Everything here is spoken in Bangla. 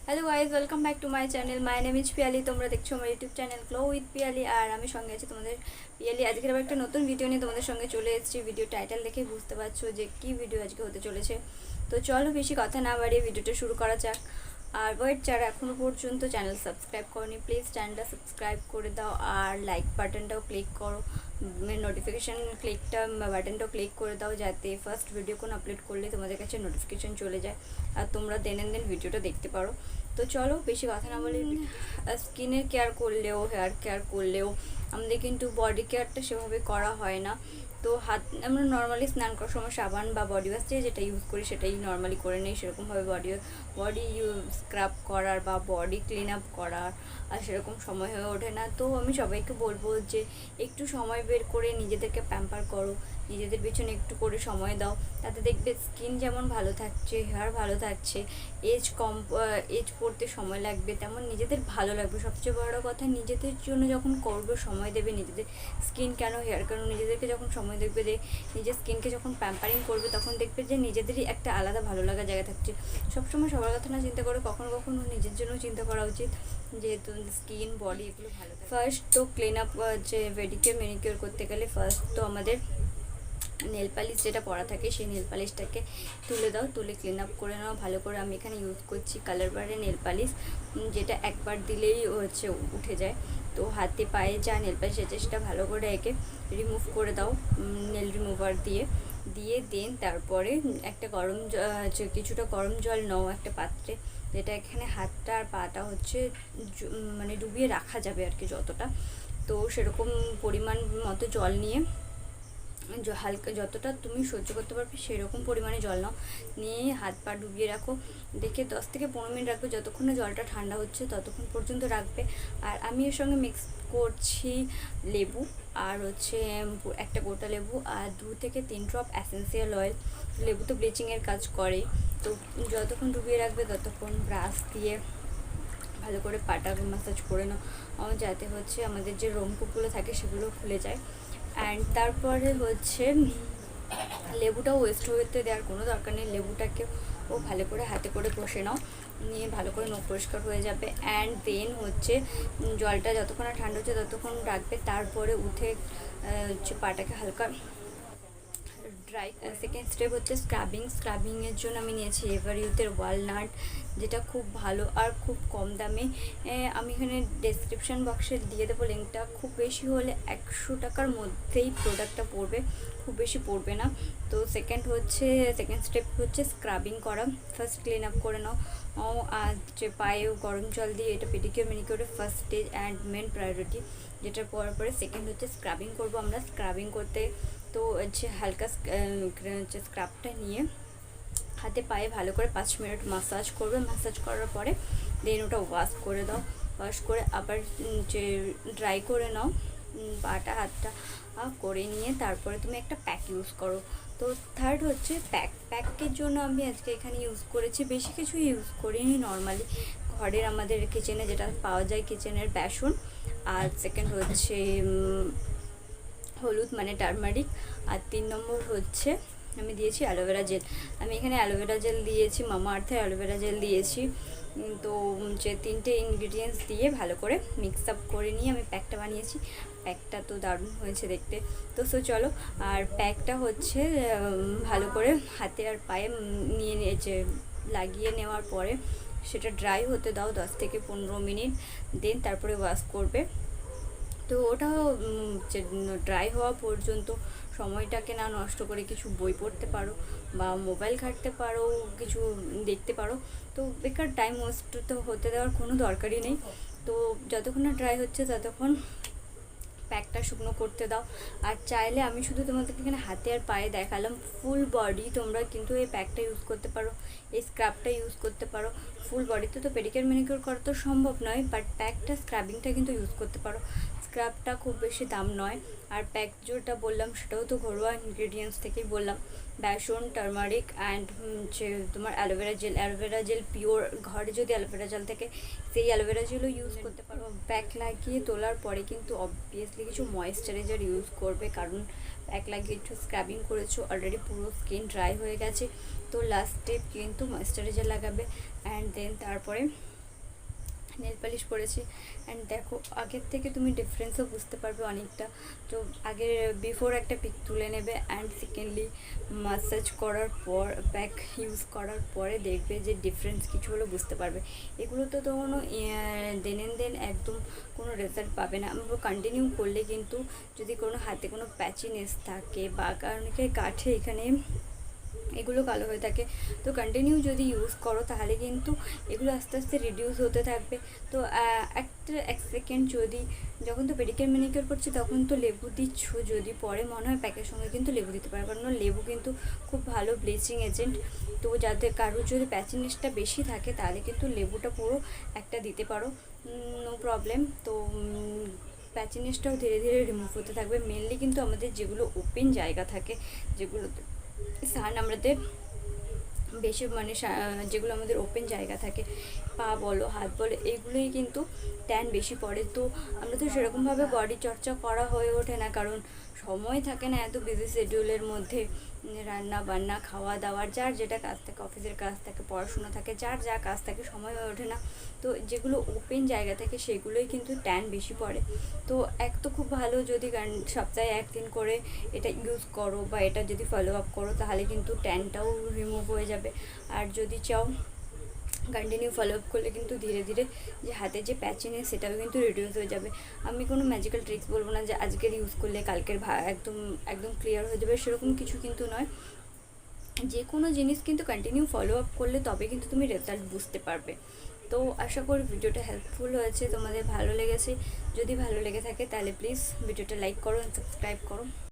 Hello guys, welcome back to my channel. My name is Piyali. তোমরা দেখছো আমার YouTube channel glow with Piyali, আর আমি সঙ্গে আছি তোমাদের পিয়ালি। আজকের আবার একটা নতুন ভিডিও নিয়ে তোমাদের সঙ্গে চলে এসেছি। ভিডিও টাইটেল দেখে বুঝতে পারছো যে কী ভিডিও আজকে হতে চলেছে। তো চলো বেশি কথা না বাড়িয়ে ভিডিওটা শুরু করা যাক। আর ওয়েট, যারা এখনও পর্যন্ত চ্যানেল সাবস্ক্রাইব করনি, প্লিজ চ্যানেলটা সাবস্ক্রাইব করে দাও আর লাইক বাটনটাও ক্লিক করো, নোটিফিকেশান বাটনটাও ক্লিক করে দাও, যাতে ফার্স্ট ভিডিও কোনো আপলোড করলে তোমাদের কাছে নোটিফিকেশান চলে যায় আর তোমরা দেন ভিডিওটা দেখতে পারো। তো চলো বেশি কথা না বলে, স্কিনের কেয়ার করলেও হেয়ার কেয়ার করলেও আমাদের কিন্তু বডি কেয়ারটা সেভাবে করা হয় না। তো আমরা নর্মালি স্নান করার সময় সাবান বা বডি ওয়াশ যেটা ইউজ করি সেটাই নর্মালি করে নিই। সেরকমভাবে বডি স্ক্রাব করার বা বডি ক্লিন আপ করার আর সেরকম সময় হয়ে ওঠে না। তো আমি সবাইকে বলবো যে একটু সময় বের করে নিজেদেরকে প্যাম্পার করো, নিজেদের পেছনে একটু করে সময় দাও, তাতে দেখবে স্কিন যেমন ভালো থাকছে, হেয়ার ভালো থাকছে, এজ পড়তে সময় লাগবে, তেমন নিজেদের ভালো লাগবে। সবচেয়ে বড় কথা, নিজেদের জন্য যখন করবে সময় দেবে, নিজেদের স্কিন কেন হেয়ার কেন নিজেদেরকে যখন সময় দেখবে, যে নিজের স্কিনকে যখন প্যাম্পারিং করবে, তখন দেখবে যে নিজেদেরই একটা আলাদা ভালো লাগা জায়গা থাকছে। সবসময় সবার কথা না চিন্তা করে কখনো কখনো নিজের জন্য চিন্তা করা উচিত, যেহেতু স্কিন বডি এগুলো ভালো থাকে। ফার্স্ট তো ক্লিন আপ, যে পেডিকিউর ম্যানিকিউর করতে গেলে ফার্স্ট তো আমাদের নেল পালিশ যেটা পরা থাকে সেই নেল পালিশটাকে তুলে দাও, তুলে ক্লিন আপ করে নাও ভালো করে। আমি এখানে ইউজ করছি কালার বারের নেল পালিশ, যেটা একবার দিলেই উঠে যায়। তো হাতে পায়ে যা নেল পালিশ আছে সেটা ভালো করে একে রিমুভ করে দাও নেল রিমুভার দিয়ে দেন তারপরে একটা কিছুটা গরম জল নাও একটা পাত্রে, যেটা এখানে হাতটা আর পাটা মানে ডুবিয়ে রাখা যাবে আর কি যতটা। তো সেরকম পরিমাণ মতো জল নিয়ে হালকা যতটা তুমি সহ্য করতে পারবে সেরকম পরিমাণে জল নাও, নিয়ে হাত পা ডুবিয়ে রাখো। দেখে 10 থেকে 15 মিনিট রাখবে, যতক্ষণ না জলটা ঠান্ডা হচ্ছে ততক্ষণ পর্যন্ত রাখবে। আর আমি এর সঙ্গে মিক্স করছি লেবু, আর একটা গোটা লেবু আর 2 থেকে 3 ড্রপ অ্যাসেন্সিয়াল অয়েল। লেবু তো ব্লিচিংয়ের কাজ করে। তো যতক্ষণ ডুবিয়ে রাখবে ততক্ষণ ব্রাশ দিয়ে ভালো করে পাটা ম্যাসাজ করে নাও, যাতে আমাদের যে রোমকূপগুলো থাকে সেগুলো খুলে যায়। অ্যান্ড তারপরে লেবুটাও ওয়েস্ট হতে দেওয়ার কোনো দরকার নেই। লেবুটাকে ভালো করে হাতে করে ঘষে নাও, নিয়ে ভালো করে নখ পরিষ্কার হয়ে যাবে। অ্যান্ড দেন জলটা যতক্ষণ না ঠান্ডা হচ্ছে ততক্ষণ রাখবে। তারপরে উঠে পাটাকে হালকা ড্রাই। সেকেন্ড স্টেপ স্ক্রাবিংয়ের জন্য আমি নিয়েছি এভারইউথের ওয়ালনাট, যেটা খুব ভালো আর খুব কম দামে। আমি এখানে ডেসক্রিপশান বক্সে দিয়ে দেবো লিঙ্কটা। খুব বেশি হলে 100 টাকার মধ্যেই প্রোডাক্টটা পড়বে, খুব বেশি পড়বে না। তো সেকেন্ড স্টেপ স্ক্রাবিং করা। ফার্স্ট ক্লিন আপ করে নাও, আর পায়েও গরম জল দিয়ে, এটা পেডিকিউর ম্যানিকিউরের first stage and main priority. যেটার পরে সেকেন্ড স্ক্রাবিং করবো আমরা। স্ক্রাবিং করতে তো হালকা স্ক্রাবটা নিয়ে হাতে পায়ে ভালো করে 5 মিনিট মাসাজ করবে। মাসাজ করার পরে দেন ওটা ওয়াশ করে দাও। ওয়াশ করে আবার ড্রাই করে নাও পাটা হাতটা করে নিয়ে তারপরে তুমি একটা প্যাক ইউজ করো। তো থার্ড প্যাকের জন্য আমি আজকে এখানে ইউজ করেছি, বেশি কিছু ইউজ করিনি, নর্মালি ঘরের আমাদের কিচেনে যেটা পাওয়া যায় কিচেনের বেসন। আর সেকেন্ড হলুদ মানে টারমারিক। আর 3 নম্বর আমি দিয়েছি অ্যালোভেরা জেল। আমি এখানে অ্যালোভেরা জেল দিয়েছি, মামা আর্থের অ্যালোভেরা জেল দিয়েছি। তো 3টে ইনগ্রিডিয়েন্টস দিয়ে ভালো করে মিক্স আপ করে নিয়ে আমি প্যাকটা বানিয়েছি। প্যাকটা তো দারুণ হয়েছে দেখতে। তো চলো, আর প্যাকটা ভালো করে হাতে আর পায়ে লাগিয়ে নেওয়ার পরে সেটা ড্রাই হতে দাও 10 থেকে 15 মিনিট। দেন তারপরে ওয়াশ করবে। তো ওটা ড্রাই হওয়া পর্যন্ত সময়টাকে না নষ্ট করে কিছু বই পড়তে পারো বা মোবাইল ঘাঁটতে পারো, কিছু দেখতে পারো। তো বেকার টাইম ওয়েস্ট তো হতে দেওয়ার কোনো দরকারই নেই। তো যতক্ষণ না ড্রাই হচ্ছে ততক্ষণ প্যাকটা শুকনো করতে দাও। আর চাইলে আমি শুধু তোমাদেরকে এখানে হাতে আর পায়ে দেখালাম, ফুল বডি তোমরা কিন্তু এই প্যাকটা ইউজ করতে পারো, এই স্ক্রাবটা ইউজ করতে পারো। ফুল বডিতে তো পেডিকিউর ম্যানিকিউর করা তো সম্ভব নয়, বাট প্যাকটা স্ক্রাবিংটা কিন্তু ইউজ করতে পারো। স্ক্রাবটা খুব বেশি দাম নয়। আর প্যাক যেটা বললাম সেটাও তো ঘরোয়া ইনগ্রিডিয়েন্টস থেকেই বললাম, বেসন, টারমারিক অ্যান্ড তোমার অ্যালোভেরা জেল পিওর। ঘরে যদি অ্যালোভেরা জেল থাকে সেই অ্যালোভেরা জেলও ইউজ করতে পারো। প্যাক লাগিয়ে তোলার পরে কিন্তু অবভিয়াসলি কিছু ময়েশ্চারাইজার ইউজ করবে, কারণ প্যাক লাগিয়ে একটু স্ক্রাবিং করেছো, অলরেডি পুরো স্কিন ড্রাই হয়ে গেছে। তো লাস্ট স্টেপ কিন্তু ময়েশ্চারাইজার লাগাবে। অ্যান্ড দেন তারপরে নেল পালিশ পরেছি। অ্যান্ড দেখো আগের থেকে তুমি ডিফারেন্সও বুঝতে পারবে অনেকটা। তো আগে বিফোর একটা পিক তুলে নেবে, অ্যান্ড সেকেন্ডলি মাসাজ করার পর প্যাক ইউজ করার পরে দেখবে যে ডিফারেন্স কিছু হলো বুঝতে পারবে। এগুলো তো কোনো দেন এন্ড দেন একদম কোনো রেজাল্ট পাবে না। আমরা কন্টিনিউ করলে কিন্তু যদি কোনো হাতে কোনো প্যাচিনেস থাকে বা অনেকের কাঠে এখানে এগুলো কালো হয়ে থাকে, তো কন্টিনিউ যদি ইউজ করো তাহলে কিন্তু এগুলো আস্তে আস্তে রিডিউস হতে থাকবে। তো এক সেকেন্ড যদি যখন তো পেডিকিউর ম্যানিকিউর করছি তখন তো লেবু দিচ্ছ, যদি পরে মনে হয় প্যাকের সঙ্গে কিন্তু লেবু দিতে পারো, কারণ লেবু কিন্তু খুব ভালো ব্লিচিং এজেন্ট। তো যাতে কারোর যদি প্যাচিনেসটা বেশি থাকে তাহলে কিন্তু লেবুটা পুরো একটা দিতে পারো, নো প্রবলেম। তো প্যাচিনেসটাও ধীরে ধীরে রিমুভ হতে থাকবে। মেনলি কিন্তু আমাদের যেগুলো ওপেন জায়গা থাকে, যেগুলো সান আমাদের বেশি মানে যেগুলো আমাদের ওপেন জায়গা থাকে, পা বলো হাত বলো, এইগুলোই কিন্তু ট্যান বেশি পড়ে। তো আমরা তো সেরকমভাবে বডি চর্চা করা হয়ে ওঠে না, কারণ সময় থাকে না এত বিজি শিডিউলের মধ্যে। রান্না বান্না খাওয়া দাওয়ার যার যেটা কাজ থাকে, অফিসের কাজ থাকে, পড়াশোনা থাকে, যার যা কাজ থাকে, সময় হয়ে ওঠে না। তো যেগুলো ওপেন জায়গা থাকে সেগুলোই কিন্তু ট্যান বেশি পড়ে। তো এক তো খুব ভালো যদি সপ্তাহে একদিন করে এটা ইউজ করো বা এটা যদি ফলো আপ করো তাহলে কিন্তু ট্যানটাও রিমুভ হয়ে যাবে। আর যদি চাও কন্টিনিউ ফলো আপ করলে কিন্তু ধীরে ধীরে যে হাতে যে প্যাচিনেস সেটাও কিন্তু রিডিউস হয়ে যাবে। আমি কোনো ম্যাজিক্যাল ট্রিক্স বলবো না যে আজকের ইউজ করলে কালকের একদম একদম ক্লিয়ার হয়ে যাবে, সেরকম কিছু কিন্তু নয়। যে কোনো জিনিস কিন্তু কন্টিনিউ ফলো আপ করলে তবে কিন্তু তুমি রেজাল্ট বুঝতে পারবে। তো আশা করি ভিডিওটা হেল্পফুল হয়েছে, তোমাদের ভালো লেগেছে। যদি ভালো লেগে থাকে তাহলে প্লিজ ভিডিওটা লাইক করো, সাবস্ক্রাইব করো।